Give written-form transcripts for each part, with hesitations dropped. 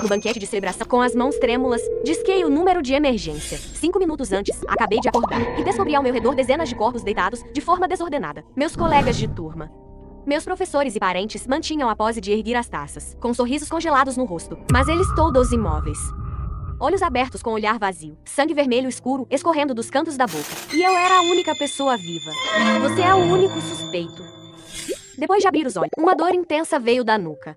No banquete de celebração, com as mãos trêmulas, disquei o número de emergência. 5 minutos antes, acabei de acordar e descobri ao meu redor dezenas de corpos deitados de forma desordenada. Meus colegas de turma, meus professores e parentes mantinham a pose de erguer as taças, com sorrisos congelados no rosto, mas eles todos imóveis. Olhos abertos com olhar vazio, sangue vermelho escuro escorrendo dos cantos da boca. E eu era a única pessoa viva. Você é o único suspeito. Depois de abrir os olhos, uma dor intensa veio da nuca.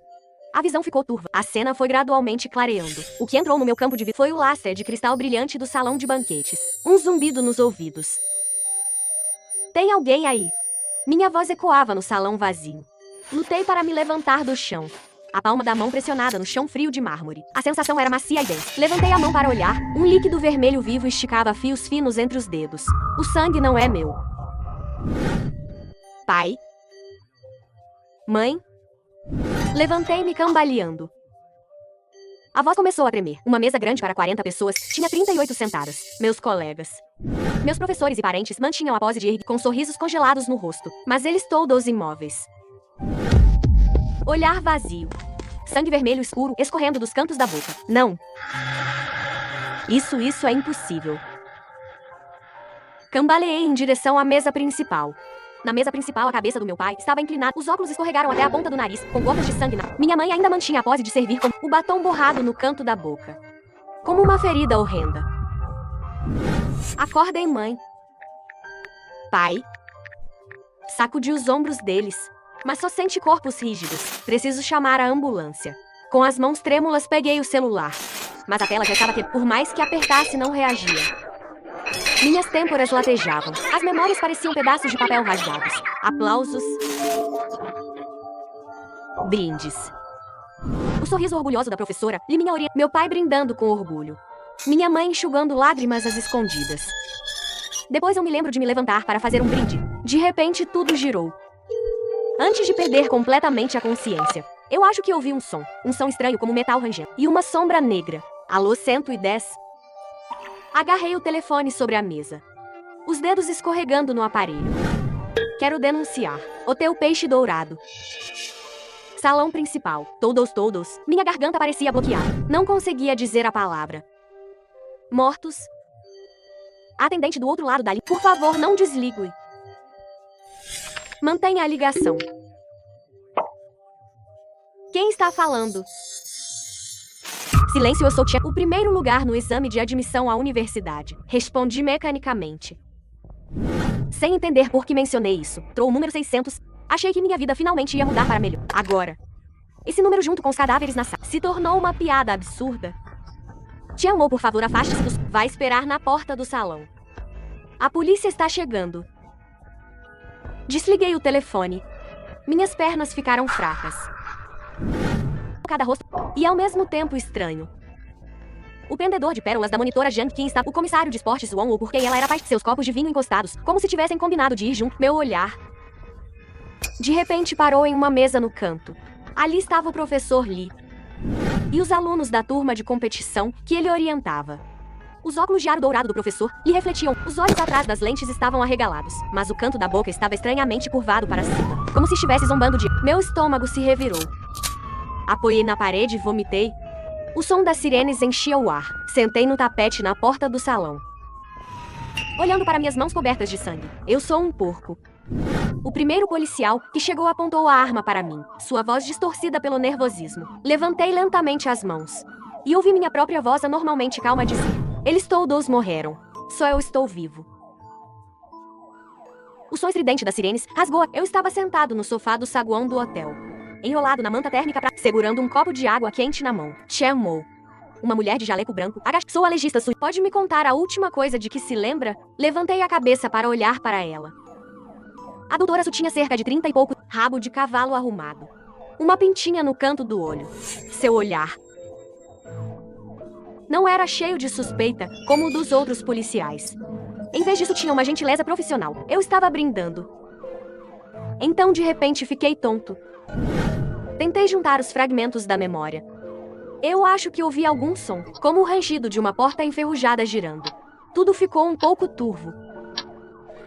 A visão ficou turva. A cena foi gradualmente clareando. O que entrou no meu campo de visão foi o lastre de cristal brilhante do salão de banquetes. Um zumbido nos ouvidos. Tem alguém aí? Minha voz ecoava no salão vazio. Lutei para me levantar do chão. A palma da mão pressionada no chão frio de mármore. A sensação era macia e densa. Levantei a mão para olhar. Um líquido vermelho vivo esticava fios finos entre os dedos. O sangue não é meu. Pai? Mãe? Levantei-me cambaleando. A voz começou a tremer. Uma mesa grande para 40 pessoas tinha 38 sentadas. Meus colegas. Meus professores e parentes mantinham a pose de ergue com sorrisos congelados no rosto. Mas eles todos imóveis. Olhar vazio. Sangue vermelho escuro escorrendo dos cantos da boca. Não. Isso é impossível. Cambaleei em direção à mesa principal. Na mesa principal, a cabeça do meu pai estava inclinada. Os óculos escorregaram até a ponta do nariz, com gotas de sangue na... Minha mãe ainda mantinha a pose de servir com o batom borrado no canto da boca. Como uma ferida horrenda. Acordem, mãe. Pai. Sacudi os ombros deles. Mas só sente corpos rígidos. Preciso chamar a ambulância. Com as mãos trêmulas, peguei o celular. Mas a tela já estava por mais que apertasse, não reagia. Minhas têmporas latejavam. As memórias pareciam pedaços de papel rasgados. Aplausos. Brindes. O sorriso orgulhoso da professora e minha orelha. Meu pai brindando com orgulho. Minha mãe enxugando lágrimas às escondidas. Depois eu me lembro de me levantar para fazer um brinde. De repente, tudo girou. Antes de perder completamente a consciência, eu acho que ouvi um som estranho como metal rangendo, e uma sombra negra. Alô 110? Agarrei o telefone sobre a mesa. Os dedos escorregando no aparelho. Quero denunciar. Hotel Peixe Dourado. Salão principal. Todos. Minha garganta parecia bloqueada. Não conseguia dizer a palavra. Mortos? Atendente do outro lado da linha. Por favor, não desligue. Mantenha a ligação. Quem está falando? Silêncio, eu sou Tia. O primeiro lugar no exame de admissão à universidade. Respondi mecanicamente. Sem entender por que mencionei isso. Trou o número 600. Achei que minha vida finalmente ia mudar para melhor. Agora. Esse número junto com os cadáveres na sala se tornou uma piada absurda. Te amou, por favor, afaste-se dos... Vai esperar na porta do salão. A polícia está chegando. Desliguei o telefone. Minhas pernas ficaram fracas. Cada rosto e ao mesmo tempo estranho. O pendedor de pérolas da monitora Jiang Qin está... O comissário de esportes Wong Wu, porque ela era parte de seus copos de vinho encostados, como se tivessem combinado de ir junto. Meu olhar de repente parou em uma mesa no canto. Ali estava o professor Li e os alunos da turma de competição que ele orientava. Os óculos de aro dourado do professor lhe refletiam. Os olhos atrás das lentes estavam arregalados, mas o canto da boca estava estranhamente curvado para cima, como se estivesse zombando de... Meu estômago se revirou. Apoiei na parede e vomitei. O som das sirenes enchia o ar. Sentei no tapete na porta do salão, olhando para minhas mãos cobertas de sangue. Eu sou um porco. O primeiro policial que chegou apontou a arma para mim, sua voz distorcida pelo nervosismo. Levantei lentamente as mãos e ouvi minha própria voz anormalmente calma dizer: eles todos morreram. Só eu estou vivo. O som estridente das sirenes rasgou. Eu estava sentado no sofá do saguão do hotel, enrolado na manta térmica, segurando um copo de água quente na mão. Chamou. Uma mulher de jaleco branco. Sou a legista Sui. Pode me contar a última coisa de que se lembra? Levantei a cabeça para olhar para ela. A doutora Su tinha cerca de 30 e pouco, rabo de cavalo arrumado. Uma pintinha no canto do olho. Seu olhar não era cheio de suspeita, como o dos outros policiais. Em vez disso, tinha uma gentileza profissional. Eu estava brindando. Então, de repente, fiquei tonto. Tentei juntar os fragmentos da memória. Eu acho que ouvi algum som, como o rangido de uma porta enferrujada girando. Tudo ficou um pouco turvo.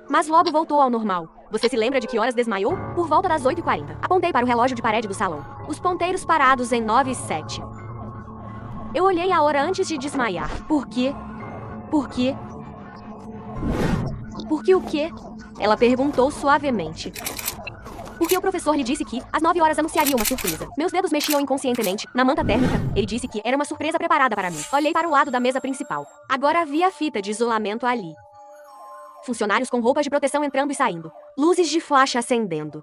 Mas logo voltou ao normal. Você se lembra de que horas desmaiou? Por volta das 8h40. Apontei para o relógio de parede do salão. Os ponteiros parados em 9 e 7. Eu olhei a hora antes de desmaiar. Por quê? Por quê? Por que o quê? Ela perguntou suavemente. Porque o professor lhe disse que, às 9 horas, anunciaria uma surpresa. Meus dedos mexiam inconscientemente, na manta térmica. Ele disse que era uma surpresa preparada para mim. Olhei para o lado da mesa principal. Agora havia fita de isolamento ali. Funcionários com roupas de proteção entrando e saindo. Luzes de flash acendendo.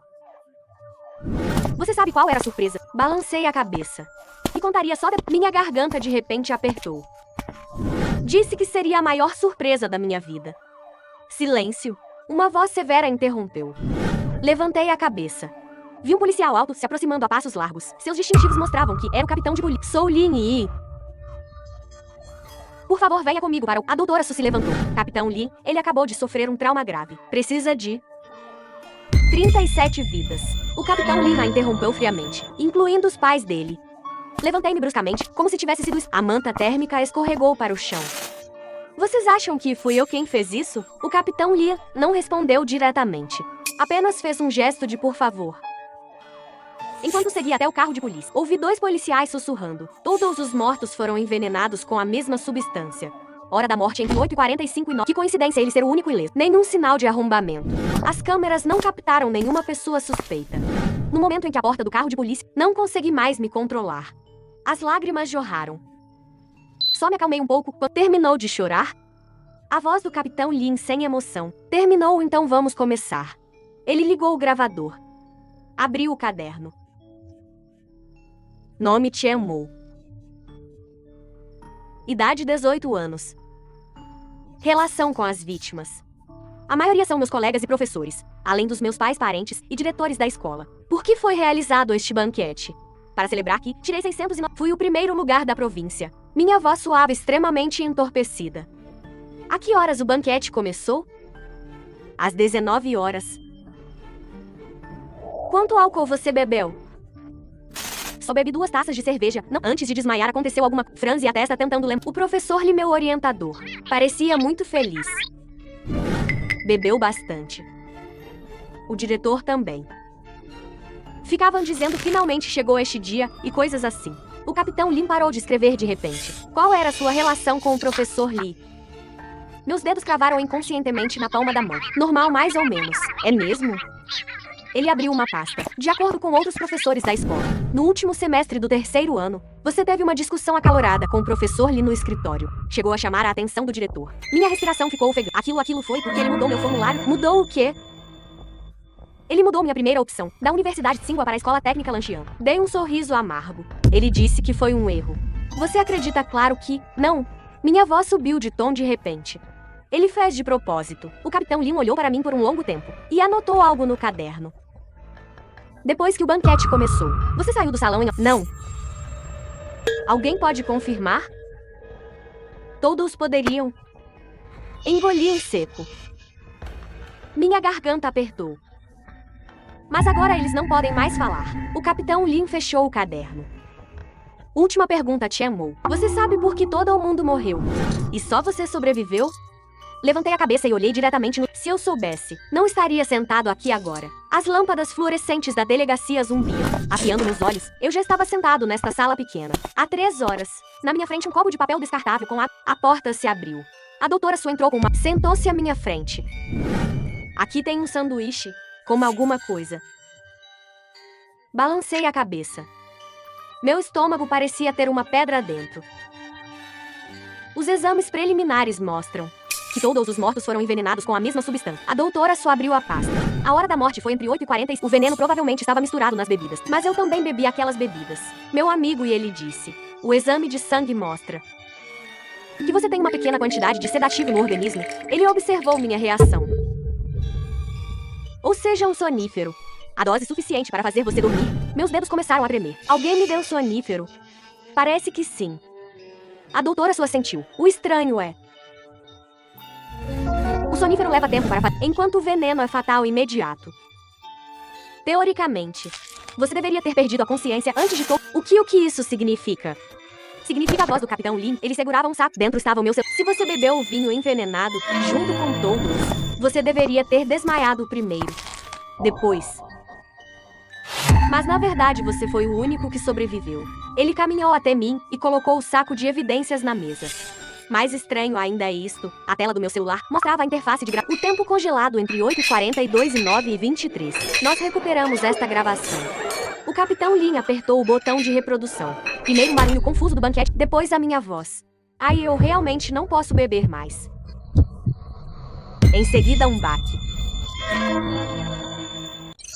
Você sabe qual era a surpresa? Balancei a cabeça. E contaria só depois. Minha garganta de repente apertou. Disse que seria a maior surpresa da minha vida. Silêncio. Uma voz severa interrompeu. Levantei a cabeça. Vi um policial alto se aproximando a passos largos. Seus distintivos mostravam que era o capitão de polícia. Sou Lin Yi. Por favor, venha comigo para o... A doutora Su se levantou. Capitão Lin, ele acabou de sofrer um trauma grave. Precisa de... 37 vidas. O capitão Lin a interrompeu friamente, incluindo os pais dele. Levantei-me bruscamente, como se tivesse sido... A manta térmica escorregou para o chão. Vocês acham que fui eu quem fez isso? O capitão Lin não respondeu diretamente. Apenas fez um gesto de por favor. Enquanto seguia até o carro de polícia, ouvi 2 policiais sussurrando. Todos os mortos foram envenenados com a mesma substância. Hora da morte entre 8h45 e 9. Que coincidência ele ser o único ileso. Nenhum sinal de arrombamento. As câmeras não captaram nenhuma pessoa suspeita. No momento em que a porta do carro de polícia, não consegui mais me controlar. As lágrimas jorraram. Só me acalmei um pouco quando terminou de chorar. A voz do capitão Lin sem emoção. Terminou, então vamos começar. Ele ligou o gravador. Abriu o caderno. Nome Chen Mo. Idade 18 anos. Relação com as vítimas. A maioria são meus colegas e professores, além dos meus pais, parentes e diretores da escola. Por que foi realizado este banquete? Para celebrar que tirei 609. Fui o primeiro lugar da província. Minha voz soava extremamente entorpecida. A que horas o banquete começou? Às 19 horas. Quanto álcool você bebeu? Só bebi 2 taças de cerveja. Não, antes de desmaiar aconteceu alguma... Franzi a testa tentando lembrar. O professor Li, meu orientador, parecia muito feliz. Bebeu bastante. O diretor também. Ficavam dizendo finalmente chegou este dia e coisas assim. O capitão Lin parou de escrever de repente. Qual era sua relação com o professor Li? Meus dedos cravaram inconscientemente na palma da mão. Normal mais ou menos. É mesmo? Ele abriu uma pasta. De acordo com outros professores da escola, no último semestre do 3º ano, você teve uma discussão acalorada com o professor Li no escritório. Chegou a chamar a atenção do diretor. Minha respiração ficou ofegante. Aquilo foi porque ele mudou meu formulário. Mudou o quê? Ele mudou minha primeira opção, da Universidade de Tsinghua para a Escola Técnica Lanxian. Dei um sorriso amargo. Ele disse que foi um erro. Você acredita, claro que... Não. Minha voz subiu de tom de repente. Ele fez de propósito. O capitão Lin olhou para mim por um longo tempo e anotou algo no caderno. Depois que o banquete começou, você saiu do salão em... Não. Alguém pode confirmar? Todos poderiam. Engoli em seco. Minha garganta apertou. Mas agora eles não podem mais falar. O capitão Lin fechou o caderno. Última pergunta, Chen Mo. Você sabe por que todo mundo morreu? E só você sobreviveu? Levantei a cabeça e olhei diretamente no... Se eu soubesse, não estaria sentado aqui agora. As lâmpadas fluorescentes da delegacia zumbiam. Afiando meus olhos, eu já estava sentado nesta sala pequena. Há 3 horas. Na minha frente um copo de papel descartável com a... A porta se abriu. A doutora Su entrou com uma... Sentou-se à minha frente. Aqui tem um sanduíche. Coma alguma coisa. Balancei a cabeça. Meu estômago parecia ter uma pedra dentro. Os exames preliminares mostram que todos os mortos foram envenenados com a mesma substância. A doutora Su abriu a pasta. A hora da morte foi entre 8h40 e... O veneno provavelmente estava misturado nas bebidas. Mas eu também bebi aquelas bebidas. Meu amigo, e ele disse. O exame de sangue mostra que você tem uma pequena quantidade de sedativo no organismo. Ele observou minha reação. Ou seja, um sonífero. A dose suficiente para fazer você dormir. Meus dedos começaram a tremer. Alguém me deu sonífero? Parece que sim. A doutora Su assentiu. O estranho é... O sonífero leva tempo para... Enquanto o veneno é fatal imediato. Teoricamente, você deveria ter perdido a consciência antes de todo... O que isso significa? Significa a voz do capitão Lin. Ele segurava um saco. Dentro estava o meu... Se você bebeu o vinho envenenado, junto com todos, você deveria ter desmaiado primeiro. Depois. Mas na verdade você foi o único que sobreviveu. Ele caminhou até mim e colocou o saco de evidências na mesa. Mais estranho ainda é isto. A tela do meu celular mostrava a interface de o tempo congelado entre 8h42 e 9h23. Nós recuperamos esta gravação. O Capitão Lin apertou o botão de reprodução. Primeiro um barulho confuso do banquete, depois a minha voz. Aí eu realmente não posso beber mais. Em seguida um baque.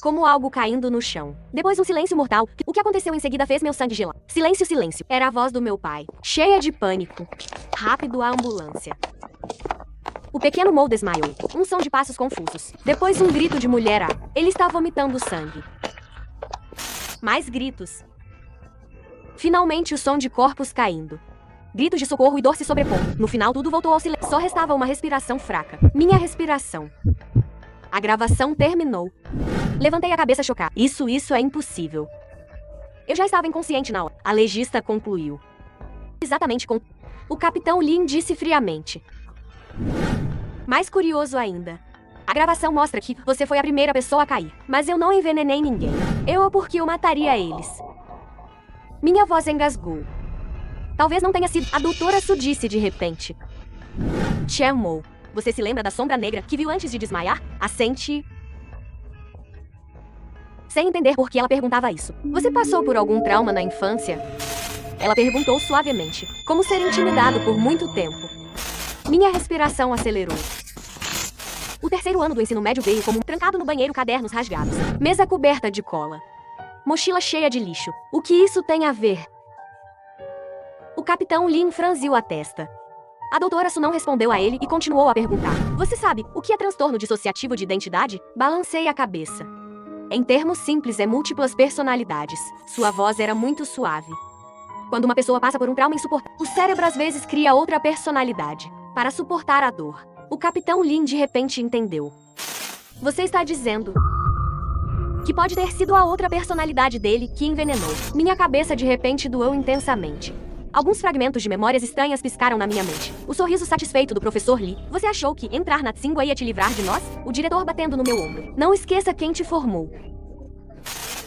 Como algo caindo no chão. Depois um silêncio mortal. O que aconteceu em seguida fez meu sangue gelar. Silêncio, silêncio. Era a voz do meu pai, cheia de pânico. Rápido a ambulância. O pequeno Mo desmaiou. Um som de passos confusos. Depois um grito de mulher. Ele está vomitando sangue. Mais gritos. Finalmente o som de corpos caindo. Gritos de socorro e dor se sobrepondo. No final tudo voltou ao silêncio. Só restava uma respiração fraca. Minha respiração. A gravação terminou. Levantei a cabeça chocada. Isso é impossível. Eu já estava inconsciente na hora. A legista concluiu. Exatamente com... O Capitão Lin disse friamente. Mais curioso ainda. A gravação mostra que você foi a primeira pessoa a cair. Mas eu não envenenei ninguém. Porque eu mataria eles. Minha voz engasgou. Talvez não tenha sido. A doutora Su disse de repente. Chamou. Você se lembra da sombra negra que viu antes de desmaiar? Assente. Sem entender por que ela perguntava isso. Você passou por algum trauma na infância? Ela perguntou suavemente, como ser intimidado por muito tempo. Minha respiração acelerou. O terceiro ano do ensino médio veio como trancado no banheiro, cadernos rasgados, mesa coberta de cola, mochila cheia de lixo. O que isso tem a ver? O Capitão Lin franziu a testa. A doutora Su não respondeu a ele e continuou a perguntar. Você sabe o que é transtorno dissociativo de identidade? Balancei a cabeça. Em termos simples, é múltiplas personalidades. Sua voz era muito suave. Quando uma pessoa passa por um trauma insuportável, o cérebro às vezes cria outra personalidade para suportar a dor. O Capitão Lin de repente entendeu. Você está dizendo que pode ter sido a outra personalidade dele que envenenou. Minha cabeça de repente doeu intensamente. Alguns fragmentos de memórias estranhas piscaram na minha mente. O sorriso satisfeito do professor Lee. Você achou que entrar na Tsingua ia te livrar de nós? O diretor batendo no meu ombro. Não esqueça quem te formou.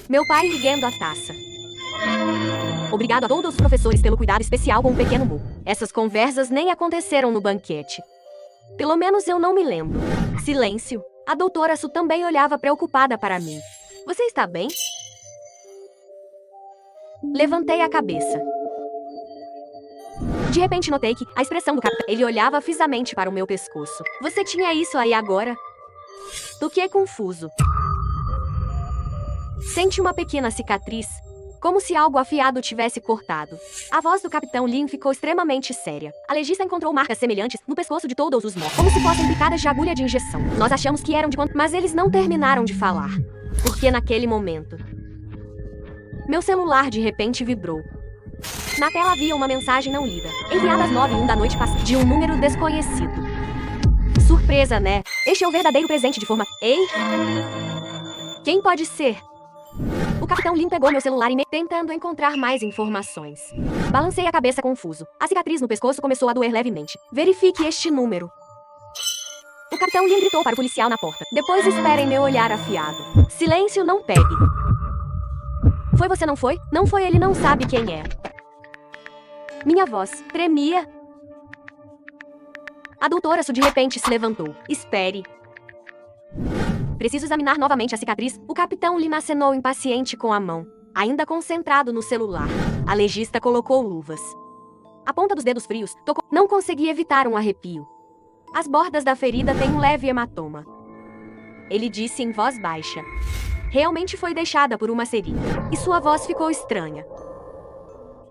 Meu pai erguendo a taça. Obrigado a todos os professores pelo cuidado especial com o pequeno Mo. Essas conversas nem aconteceram no banquete. Pelo menos eu não me lembro. Silêncio. A doutora Su também olhava preocupada para mim. Você está bem? Levantei a cabeça. De repente notei que a expressão do capitão... Ele olhava fixamente para o meu pescoço. Você tinha isso aí agora? Toquei confuso. Sente uma pequena cicatriz, como se algo afiado tivesse cortado. A voz do Capitão Lin ficou extremamente séria. A legista encontrou marcas semelhantes no pescoço de todos os mortos, como se fossem picadas de agulha de injeção. Nós achamos que eram de... Mas eles não terminaram de falar. Porque naquele momento... Meu celular de repente vibrou. Na tela havia uma mensagem não lida, enviada às 9h01 da noite passada, de um número desconhecido. Surpresa, né? Este é o verdadeiro presente de forma... Ei? Quem pode ser? O Capitão Lin pegou meu celular e tentando encontrar mais informações. Balancei a cabeça confuso. A cicatriz no pescoço começou a doer levemente. Verifique este número. O Capitão Lin gritou para o policial na porta. Depois esperem meu olhar afiado. Silêncio, não pegue. Foi você, não foi? Não foi, ele não sabe quem é. Minha voz tremia. A doutora Su de repente se levantou. Espere. Preciso examinar novamente a cicatriz. O Capitão Lin acenou impaciente com a mão, ainda concentrado no celular. A legista colocou luvas. A ponta dos dedos frios tocou. Não consegui evitar um arrepio. As bordas da ferida têm um leve hematoma. Ele disse em voz baixa. Realmente foi deixada por uma seringa. E sua voz ficou estranha.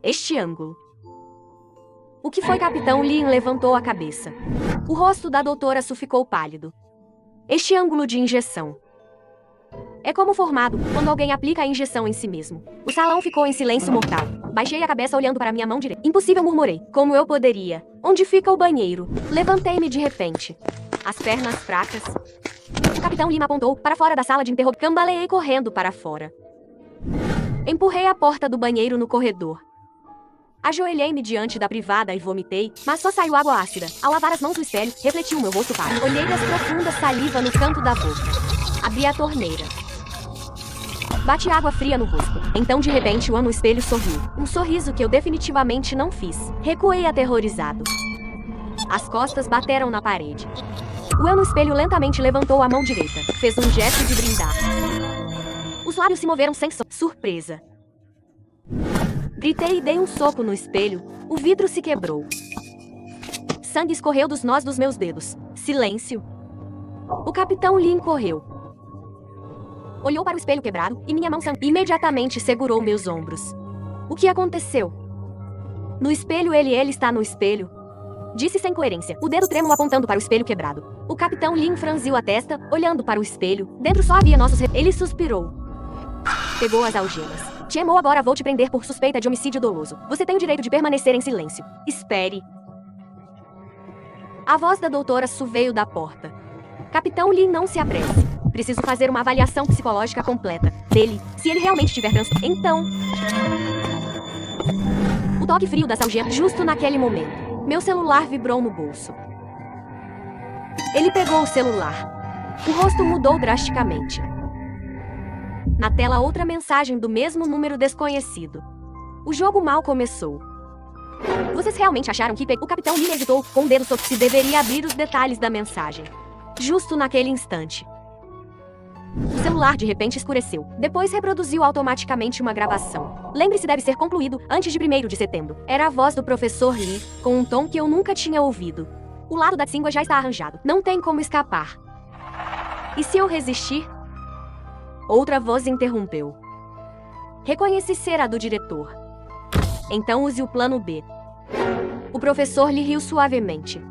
Este ângulo. O que foi? Capitão Lin levantou a cabeça. O rosto da doutora Su ficou pálido. Este ângulo de injeção. É como formado quando alguém aplica a injeção em si mesmo. O salão ficou em silêncio mortal. Baixei a cabeça olhando para minha mão direita. Impossível, murmurei. Como eu poderia? Onde fica o banheiro? Levantei-me de repente. As pernas fracas. O Capitão Lin apontou para fora da sala de interrogação. Cambaleei correndo para fora. Empurrei a porta do banheiro no corredor. Ajoelhei-me diante da privada e vomitei, mas só saiu água ácida. Ao lavar as mãos no espelho, refleti o meu rosto pálido. Olhei as profundas saliva no canto da boca. Abri a torneira. Bati água fria no rosto. Então de repente o An no espelho sorriu. Um sorriso que eu definitivamente não fiz. Recuei aterrorizado. As costas bateram na parede. O An no espelho lentamente levantou a mão direita. Fez um gesto de brindar. Os lábios se moveram sem surpresa. Gritei e dei um soco no espelho. O vidro se quebrou. Sangue escorreu dos nós dos meus dedos. Silêncio. O Capitão Lin correu. Olhou para o espelho quebrado e minha mão imediatamente segurou meus ombros. O que aconteceu? No espelho ele está no espelho. Disse sem coerência, o dedo trêmulo apontando para o espelho quebrado. O Capitão Lin franziu a testa, olhando para o espelho. Dentro só havia nossos... Ele suspirou. Pegou as algemas. Chemo, agora vou te prender por suspeita de homicídio doloso. Você tem o direito de permanecer em silêncio. Espere. A voz da doutora Su veio da porta. Capitão Lin, não se apresse. Preciso fazer uma avaliação psicológica completa dele. Se ele realmente tiver transtorno, então... O toque frio das algemas. Justo naquele momento, meu celular vibrou no bolso. Ele pegou o celular. O rosto mudou drasticamente. Na tela, outra mensagem do mesmo número desconhecido. O jogo mal começou. Vocês realmente acharam que o Capitão Lin hesitou com o dedo sobre se deveria abrir os detalhes da mensagem. Justo naquele instante. O celular de repente escureceu. Depois reproduziu automaticamente uma gravação. Lembre-se, deve ser concluído antes de 1º de setembro. Era a voz do professor Lee, com um tom que eu nunca tinha ouvido. O lado da Tsingua já está arranjado. Não tem como escapar. E se eu resistir? Outra voz interrompeu. Reconheci ser a do diretor. Então use o plano B. O professor Lee riu suavemente.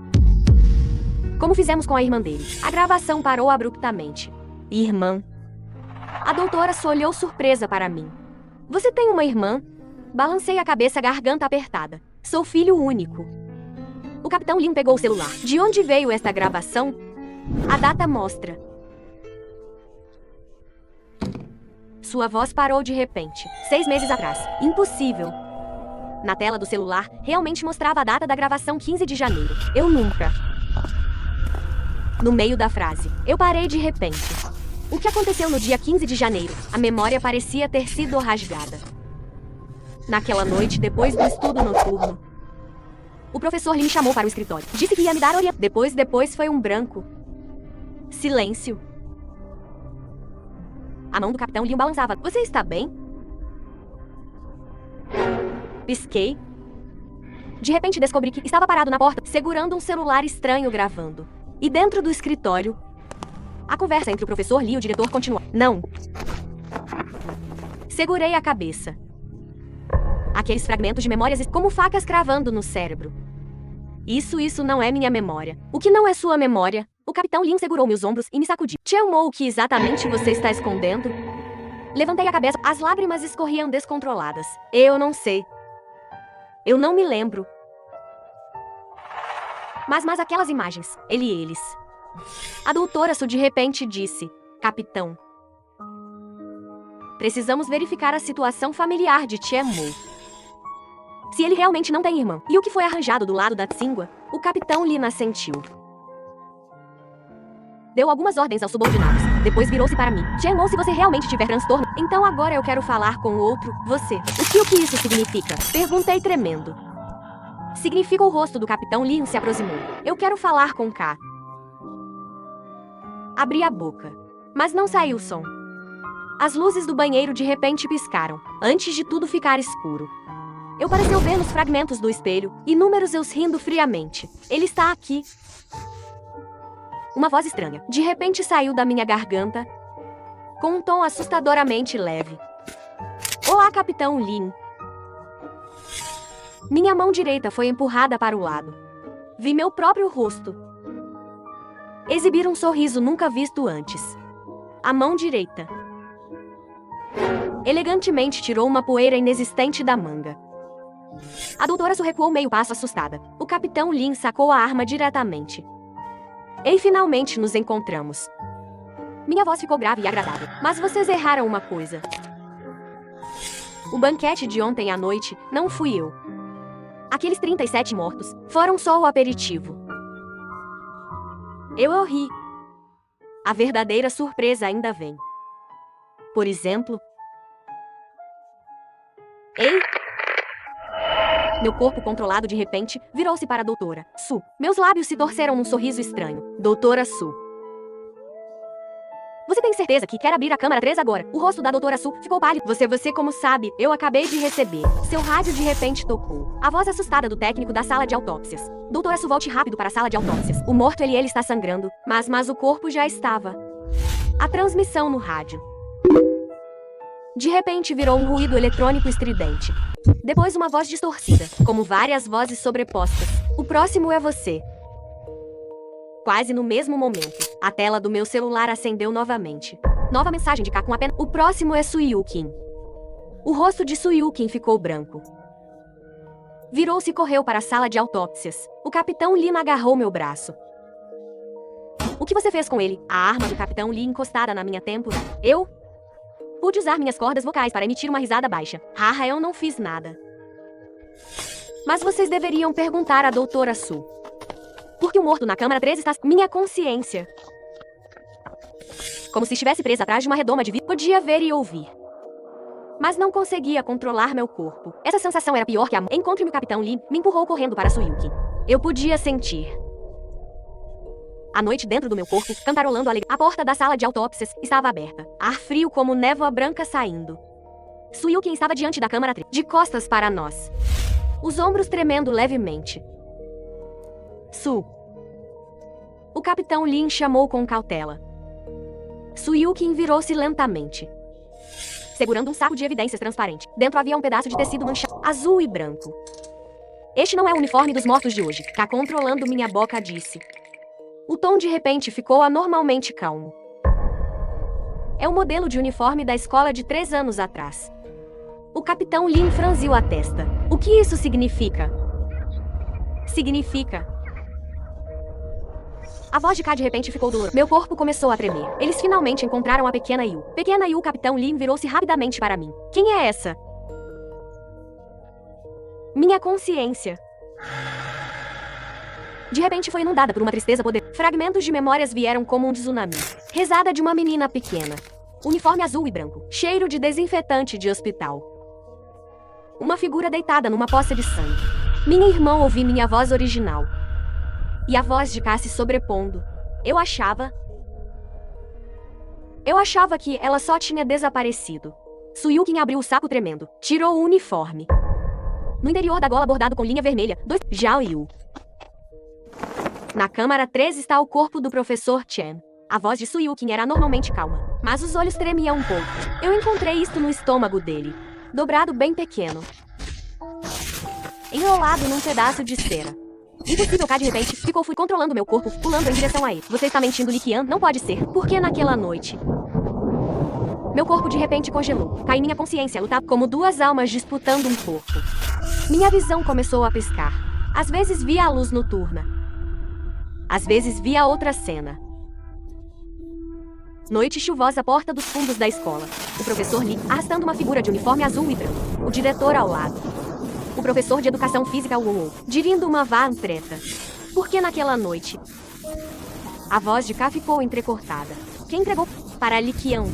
Como fizemos com a irmã dele. A gravação parou abruptamente. Irmã. A doutora Su olhou surpresa para mim. Você tem uma irmã? Balancei a cabeça, garganta apertada. Sou filho único. O Capitão Lin pegou o celular. De onde veio esta gravação? A data mostra. Sua voz parou de repente. 6 meses atrás. Impossível. Na tela do celular, realmente mostrava a data da gravação, 15 de janeiro. Eu nunca. No meio da frase, eu parei de repente. O que aconteceu no dia 15 de janeiro? A memória parecia ter sido rasgada. Naquela noite, depois do estudo noturno, o professor Lee me chamou para o escritório. Disse que ia me dar orientação. Depois foi um branco. Silêncio. A mão do Capitão Lee balançava. Você está bem? Pisquei. De repente descobri que estava parado na porta, segurando um celular estranho gravando. E dentro do escritório, a conversa entre o professor Lee e o diretor continuou. Não. Segurei a cabeça. Aqueles fragmentos de memórias como facas cravando no cérebro. Isso não é minha memória. O que não é sua memória? O Capitão Lin segurou meus ombros e me sacudiu. Chemo, o que exatamente você está escondendo? Levantei a cabeça. As lágrimas escorriam descontroladas. Eu não sei. Eu não me lembro. Mas aquelas imagens, eles. A doutora Su de repente disse, Capitão. Precisamos verificar a situação familiar de Chemo. Se ele realmente não tem irmã, e o que foi arranjado do lado da Tsingua, o Capitão Lin assentiu. Deu algumas ordens aos subordinados, depois virou-se para mim. Chemo, se você realmente tiver transtorno, então agora eu quero falar com o outro, você. O que isso significa? Perguntei tremendo. Significa o rosto do Capitão Lin se aproximou. Eu quero falar com K. Abri a boca, mas não saiu som. As luzes do banheiro de repente piscaram, antes de tudo ficar escuro. Eu pareceu ver nos fragmentos do espelho, inúmeros eus rindo friamente. Ele está aqui. Uma voz estranha, de repente saiu da minha garganta, com um tom assustadoramente leve. Olá, Capitão Lin. Minha mão direita foi empurrada para o lado. Vi meu próprio rosto. Exibir um sorriso nunca visto antes. A mão direita elegantemente tirou uma poeira inexistente da manga. A doutora Su recuou meio passo assustada. O Capitão Lin sacou a arma diretamente. E finalmente nos encontramos. Minha voz ficou grave e agradável. Mas vocês erraram uma coisa. O banquete de ontem à noite não fui eu. Aqueles 37 mortos foram só o aperitivo. Eu ri. A verdadeira surpresa ainda vem. Por exemplo, Meu corpo controlado de repente virou-se para a doutora Su. Meus lábios se torceram num sorriso estranho. Doutora Su. Você tem certeza que quer abrir a câmara 3 agora? O rosto da doutora Su ficou pálido. Você como sabe, eu acabei de receber. Seu rádio de repente tocou. A voz assustada do técnico da sala de autópsias. Doutora Su, volte rápido para a sala de autópsias. O morto ele está sangrando, mas o corpo já estava. A transmissão no rádio. De repente virou um ruído eletrônico estridente. Depois uma voz distorcida, como várias vozes sobrepostas. O próximo é você. Quase no mesmo momento, a tela do meu celular acendeu novamente. Nova mensagem de K com apenas... O próximo é Suyukin. O rosto de Suyukin ficou branco. Virou-se e correu para a sala de autópsias. O capitão Lin agarrou meu braço. O que você fez com ele? A arma do capitão Lin encostada na minha têmpora. Eu pude usar minhas cordas vocais para emitir uma risada baixa. Haha, eu não fiz nada. Mas vocês deveriam perguntar à doutora Su. Porque o morto na câmara 13 está... Minha consciência. Como se estivesse presa atrás de uma redoma de vidro. Podia ver e ouvir. Mas não conseguia controlar meu corpo. Essa sensação era pior que a... Encontre-me o capitão Lin me empurrou correndo para Suyuki. Eu podia sentir. A noite dentro do meu corpo, cantarolando alegria. A porta da sala de autópsias estava aberta. Ar frio como névoa branca saindo. Suyuki estava diante da câmara 3, de costas para nós. Os ombros tremendo levemente. Su. O capitão Lin chamou com cautela. Suyukin virou-se lentamente, segurando um saco de evidências transparente. Dentro havia um pedaço de tecido manchado, azul e branco. Este não é o uniforme dos mortos de hoje. Tá controlando minha boca, disse. O tom de repente ficou anormalmente calmo. É o modelo de uniforme da escola de 3 anos atrás. O capitão Lin franziu a testa. O que isso significa? Significa... A voz de K de repente ficou dolorosa. Meu corpo começou a tremer. Eles finalmente encontraram a pequena Yu. Pequena Yu, o capitão Lin virou-se rapidamente para mim. Quem é essa? Minha consciência. De repente foi inundada por uma tristeza poderosa. Fragmentos de memórias vieram como um tsunami. Rezada de uma menina pequena. Uniforme azul e branco. Cheiro de desinfetante de hospital. Uma figura deitada numa poça de sangue. Minha irmã ouviu minha voz original. E a voz de K se sobrepondo. Eu achava que ela só tinha desaparecido. Suyukin abriu o saco tremendo. Tirou o uniforme. No interior da gola bordado com linha vermelha, 2 Zhao Yu. Na câmara 3 está o corpo do professor Chen. A voz de Suyukin era anormalmente calma, mas os olhos tremiam um pouco. Eu encontrei isto no estômago dele. Dobrado bem pequeno. Enrolado num pedaço de cera. Impossível, K de repente ficou controlando meu corpo, pulando em direção a ele. Você está mentindo, Li Qian? Não pode ser. Porque naquela noite... Meu corpo de repente congelou. K e minha consciência lutavam como 2 almas disputando um corpo. Minha visão começou a piscar. Às vezes via a luz noturna. Às vezes via outra cena. Noite chuvosa, porta dos fundos da escola. O professor Li, arrastando uma figura de uniforme azul e branco. O diretor ao lado. O professor de educação física Wu, dirindo uma van preta. Porque naquela noite... A voz de K ficou entrecortada. Quem entregou para Li Qian?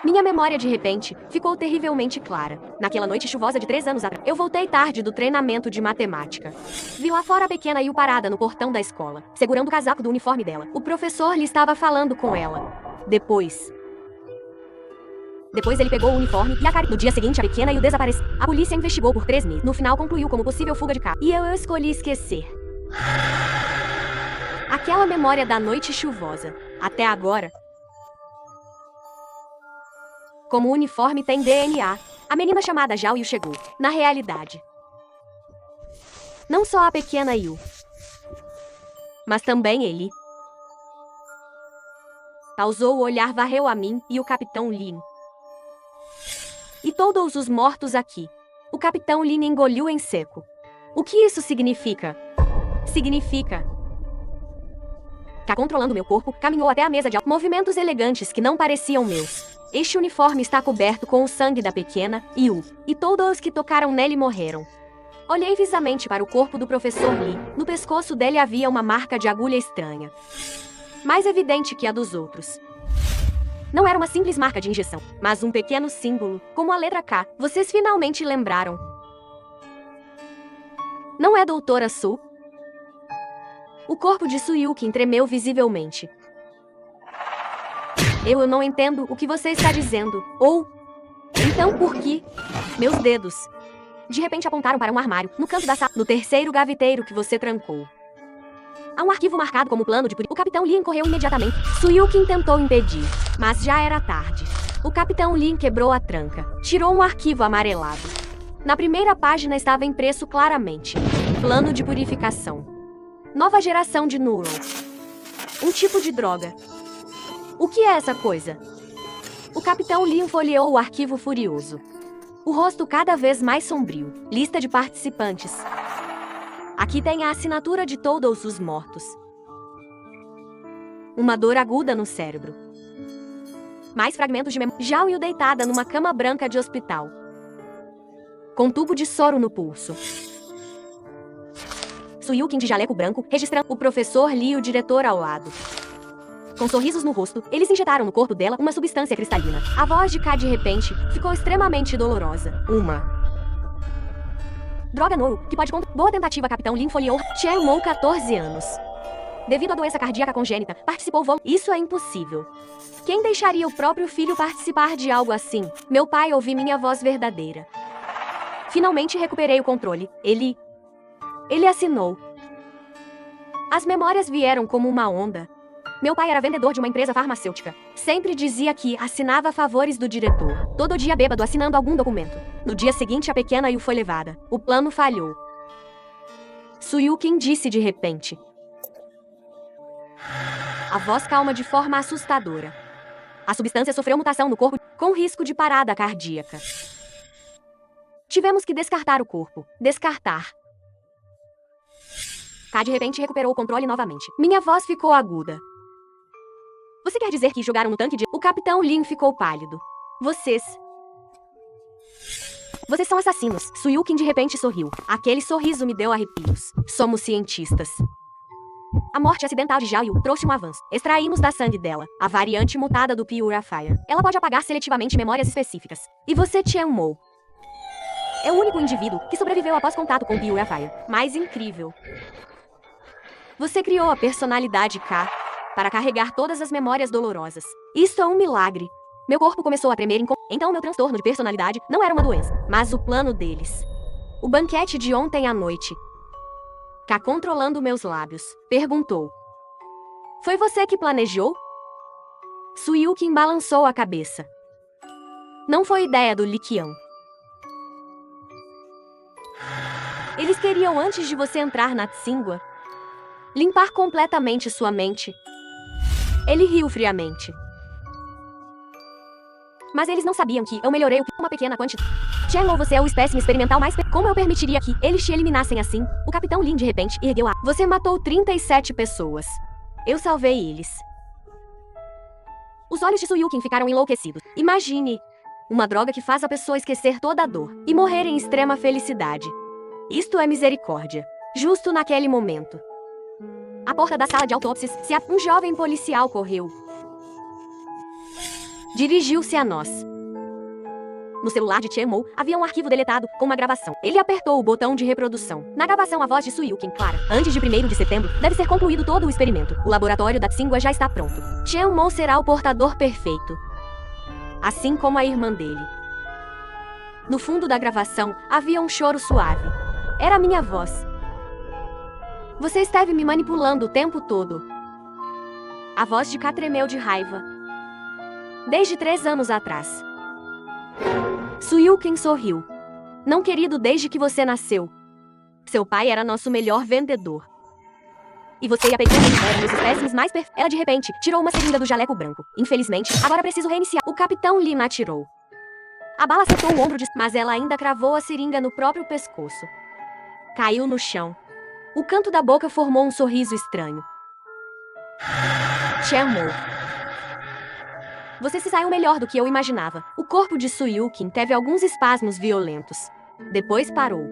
Minha memória de repente ficou terrivelmente clara. Naquela noite chuvosa de 3 anos atrás, eu voltei tarde do treinamento de matemática. Vi lá fora a pequena Yu parada no portão da escola, segurando o casaco do uniforme dela. O professor lhe estava falando com ela. Depois ele pegou o uniforme e a cara. No dia seguinte, a pequena Yu desapareceu. A polícia investigou por 3 meses. No final, concluiu como possível fuga de K. E eu escolhi esquecer. Aquela memória da noite chuvosa. Até agora. Como o uniforme tem DNA, a menina chamada Zhao Yu chegou. Na realidade. Não só a pequena Yu, mas também ele. Pausou o olhar, varreu a mim e o capitão Lin. E todos os mortos aqui. O capitão Lin engoliu em seco. O que isso significa? Significa... K, controlando meu corpo, caminhou até a mesa de movimentos elegantes que não pareciam meus. Este uniforme está coberto com o sangue da pequena Yu. E todos os que tocaram nele morreram. Olhei visamente para o corpo do professor Li. No pescoço dele havia uma marca de agulha estranha. Mais evidente que a dos outros. Não era uma simples marca de injeção, mas um pequeno símbolo, como a letra K. Vocês finalmente lembraram. Não é Doutora Su? O corpo de Suyukin tremeu visivelmente. Eu não entendo o que você está dizendo. Ou... Então por que? Meus dedos. De repente apontaram para um armário, no canto da sala, no terceiro gaveteiro que você trancou. Há um arquivo marcado como plano de purificação. O Capitão Lin correu imediatamente. Suyukin tentou impedir, mas já era tarde. O Capitão Lin quebrou a tranca. Tirou um arquivo amarelado. Na primeira página estava impresso claramente: plano de purificação. Nova geração de Neuron. Um tipo de droga. O que é essa coisa? O Capitão Lin folheou o arquivo furioso. O rosto cada vez mais sombrio. Lista de participantes. Aqui tem a assinatura de todos os mortos. Uma dor aguda no cérebro. Mais fragmentos de memória. Jiao deitada numa cama branca de hospital. Com tubo de soro no pulso. Suyukin de jaleco branco, registrando. O professor Li, o diretor ao lado. Com sorrisos no rosto, eles injetaram no corpo dela uma substância cristalina. A voz de K de repente ficou extremamente dolorosa. Droga Noro, que pode... Boa tentativa, Capitão Lin folheou. Chen Mou, 14 anos. Devido à doença cardíaca congênita, participou Isso é impossível. Quem deixaria o próprio filho participar de algo assim? Meu pai ouviu minha voz verdadeira. Finalmente recuperei o controle. Ele assinou. As memórias vieram como uma onda. Meu pai era vendedor de uma empresa farmacêutica. Sempre dizia que assinava a favores do diretor. Todo dia bêbado assinando algum documento. No dia seguinte a pequena Yu foi levada. O plano falhou. Suyukin disse de repente. A voz calma de forma assustadora. A substância sofreu mutação no corpo, com risco de parada cardíaca. Tivemos que descartar o corpo. Descartar. K de repente recuperou o controle novamente. Minha voz ficou aguda. Você quer dizer que jogaram no tanque de... O Capitão Lin ficou pálido. Vocês são assassinos. Suyukin de repente sorriu. Aquele sorriso me deu arrepios. Somos cientistas. A morte acidental de Jiao trouxe um avanço. Extraímos da sangue dela a variante mutada do Purifier. Ela pode apagar seletivamente memórias específicas. E você, Chen Mou, é o único indivíduo que sobreviveu após contato com o Purifier. Mais incrível. Você criou a personalidade K para carregar todas as memórias dolorosas. Isso é um milagre. Meu corpo começou a tremer então meu transtorno de personalidade não era uma doença, mas o plano deles. O banquete de ontem à noite. K controlando meus lábios, perguntou. Foi você que planejou? Suyukin balançou a cabeça. Não foi ideia do Li Qian. Eles queriam, antes de você entrar na Tsingua, limpar completamente sua mente. Ele riu friamente. Mas eles não sabiam que eu melhorei uma pequena quantidade. Chen, ou você é o espécime experimental mais... Como eu permitiria que eles te eliminassem assim? O Capitão Lin de repente ergueu a... Você matou 37 pessoas. Eu salvei eles. Os olhos de Suyukin ficaram enlouquecidos. Imagine uma droga que faz a pessoa esquecer toda a dor e morrer em extrema felicidade. Isto é misericórdia. Justo naquele momento. À porta da sala de autópsias, um jovem policial correu. Dirigiu-se a nós. No celular de Chen Mou havia um arquivo deletado com uma gravação. Ele apertou o botão de reprodução. Na gravação, a voz de Suyukin clara. Antes de 1º de setembro, deve ser concluído todo o experimento. O laboratório da Tsingua já está pronto. Chen Mou será o portador perfeito. Assim como a irmã dele. No fundo da gravação, havia um choro suave. Era minha voz. Você esteve me manipulando o tempo todo. A voz de K tremeu de raiva. Desde 3 anos atrás. Suyukin sorriu. Não querido, desde que você nasceu. Seu pai era nosso melhor vendedor. E você e a pequena eram os espécimes mais perfeitos. Ela de repente tirou uma seringa do jaleco branco. Infelizmente, agora preciso reiniciar. O Capitão Lin atirou. A bala acertou o ombro de... Mas ela ainda cravou a seringa no próprio pescoço. Caiu no chão. O canto da boca formou um sorriso estranho. Chen Mou. Você se saiu melhor do que eu imaginava. O corpo de Suyukin teve alguns espasmos violentos. Depois parou.